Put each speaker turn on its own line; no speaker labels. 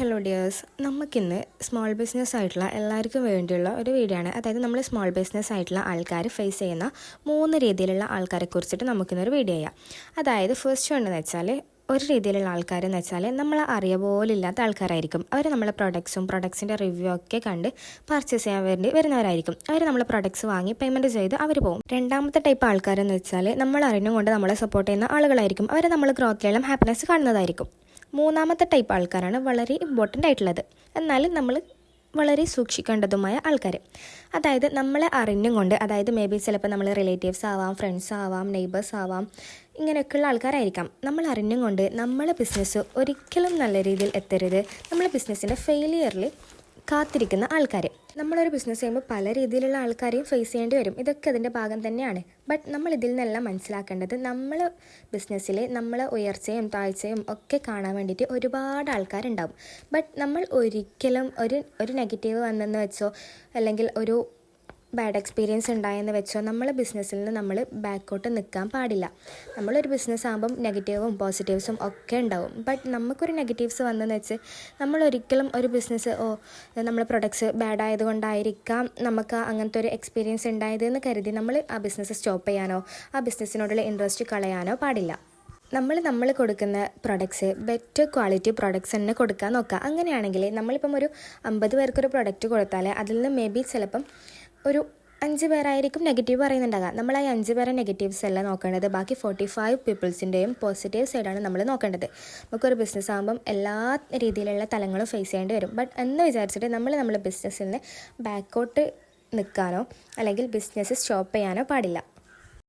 Hello dears, നമുക്കിന്ന് small business ആയിട്ടുള്ള എല്ലാവർക്കും വേണ്ടിയുള്ള ഒരു വീഡിയോ ആണ്. അതായത് നമ്മൾ സ്മോൾ ബിസിനസ് ആയിട്ടുള്ള ആൾക്കാർ ഫേസ് ചെയ്യുന്ന 3 രീതിയിലുള്ള ആൾക്കാരെ കുറിച്ചിട്ട് നമുക്കിന്നൊരു വീഡിയോ ചെയ്യാം. അതായത് ഫസ്റ്റ് വണ്ണെന്ന് വെച്ചാൽ, ഒരു രീതിയിലുള്ള ആൾക്കാരെന്ന് വെച്ചാൽ നമ്മൾ അറിയ പോലില്ലാത്ത ആൾക്കാരായിരിക്കും. അവർ നമ്മളെ പ്രൊഡക്ട്സിൻ്റെ റിവ്യൂ ഒക്കെ കണ്ട് പർച്ചേസ് ചെയ്യാൻ വേണ്ടി വരുന്നവരായിരിക്കും. അവർ നമ്മളെ പ്രൊഡക്ട്സ് വാങ്ങി പേയ്മെൻറ്റ് ചെയ്ത് അവർ പോകും. രണ്ടാമത്തെ ടൈപ്പ് ആൾക്കാരെന്ന് വെച്ചാൽ, നമ്മൾ അറിഞ്ഞുകൊണ്ട് നമ്മളെ സപ്പോർട്ട് ചെയ്യുന്ന ആളുകളായിരിക്കും. അവർ നമ്മൾ ഗ്രോത്തിലെല്ലാം ഹാപ്പിനെസ് കാണുന്നതായിരിക്കും. മൂന്നാമത്തെ ടൈപ്പ് ആൾക്കാരാണ് വളരെ ഇമ്പോർട്ടൻ്റ് ആയിട്ടുള്ളത്, എന്നാൽ നമ്മൾ വളരെ സൂക്ഷിക്കേണ്ടതുമായ ആൾക്കാർ. അതായത് നമ്മളെ അറിഞ്ഞും കൊണ്ട്, അതായത് മേ ബി ചിലപ്പോൾ നമ്മൾ റിലേറ്റീവ്സ് ആവാം, ഫ്രണ്ട്സ് ആവാം, നെയ്ബേഴ്സ് ആവാം, ഇങ്ങനെയൊക്കെയുള്ള ആൾക്കാരായിരിക്കാം. നമ്മൾ അറിഞ്ഞും കൊണ്ട് നമ്മളെ ബിസിനസ് ഒരിക്കലും നല്ല രീതിയിൽ എത്തരുത്, നമ്മളെ ബിസിനസ്സിൻ്റെ ഫെയിലിയറിൽ കാത്തിരിക്കുന്ന ആൾക്കാർ. നമ്മളൊരു ബിസിനസ് ചെയ്യുമ്പോൾ പല രീതിയിലുള്ള ആൾക്കാരെയും ഫേസ് ചെയ്യേണ്ടി വരും. ഇതൊക്കെ അതിൻ്റെ ഭാഗം തന്നെയാണ്. ബട്ട് നമ്മൾ ഇതിൽ നിന്നെല്ലാം മനസ്സിലാക്കേണ്ടത്, നമ്മൾ ബിസിനസ്സിൽ നമ്മളെ ഉയർച്ചയും താഴ്ചയും ഒക്കെ കാണാൻ വേണ്ടിയിട്ട് ഒരുപാട് ആൾക്കാരുണ്ടാവും. ബട്ട് നമ്മൾ ഒരിക്കലും ഒരു നെഗറ്റീവ് വന്നെന്ന് വെച്ചോ, അല്ലെങ്കിൽ ഒരു ബാഡ് എക്സ്പീരിയൻസ് ഉണ്ടായെന്ന് വെച്ചോ നമ്മളെ ബിസിനസ്സിൽ നിന്ന് നമ്മൾ ബാക്കോട്ട് നിൽക്കാൻ പാടില്ല. നമ്മളൊരു ബിസിനസ് ആകുമ്പം നെഗറ്റീവും പോസിറ്റീവ്സും ഒക്കെ ഉണ്ടാവും. ബട്ട് നമുക്കൊരു നെഗറ്റീവ്സ് വന്നെന്ന് വെച്ച് നമ്മളൊരിക്കലും ഒരു ബിസിനസ് നമ്മളെ പ്രൊഡക്ട്സ് ബാഡ് ആയതുകൊണ്ടായിരിക്കാം നമുക്ക് അങ്ങനത്തെ ഒരു എക്സ്പീരിയൻസ് ഉണ്ടായതെന്ന് കരുതി നമ്മൾ ആ ബിസിനസ് സ്റ്റോപ്പ് ചെയ്യാനോ ആ ബിസിനസ്സിനോടുള്ള ഇൻട്രസ്റ്റ് കളയാനോ പാടില്ല. നമ്മൾ കൊടുക്കുന്ന പ്രൊഡക്ട്സ് ബെറ്റർ ക്വാളിറ്റി പ്രൊഡക്ട്സ് തന്നെ കൊടുക്കാൻ നോക്കുക. അങ്ങനെയാണെങ്കിൽ നമ്മളിപ്പം ഒരു 50 പേർക്കൊരു പ്രൊഡക്റ്റ് കൊടുത്താൽ അതിൽ നിന്ന് മേ ബി ചിലപ്പം ഒരു 5 പേരായിരിക്കും നെഗറ്റീവ് പറയുന്നുണ്ടാകുക. നമ്മൾ ആ 5 പേരെ നെഗറ്റീവ്സ് അല്ല നോക്കേണ്ടത്, ബാക്കി 45 പീപ്പിൾസിൻ്റെയും പോസിറ്റീവ് സൈഡാണ് നമ്മൾ നോക്കേണ്ടത്. നമുക്കൊരു ബിസിനസ് ആകുമ്പം എല്ലാ രീതിയിലുള്ള തലങ്ങളും ഫേസ് ചെയ്യേണ്ടി വരും. ബട്ട് എന്ന് വിചാരിച്ചിട്ട് നമ്മളെ ബിസിനസ്സിൽ നിന്ന് ബാക്കോട്ട് നിൽക്കാനോ അല്ലെങ്കിൽ ബിസിനസ് സ്റ്റോപ്പ് ചെയ്യാനോ പാടില്ല.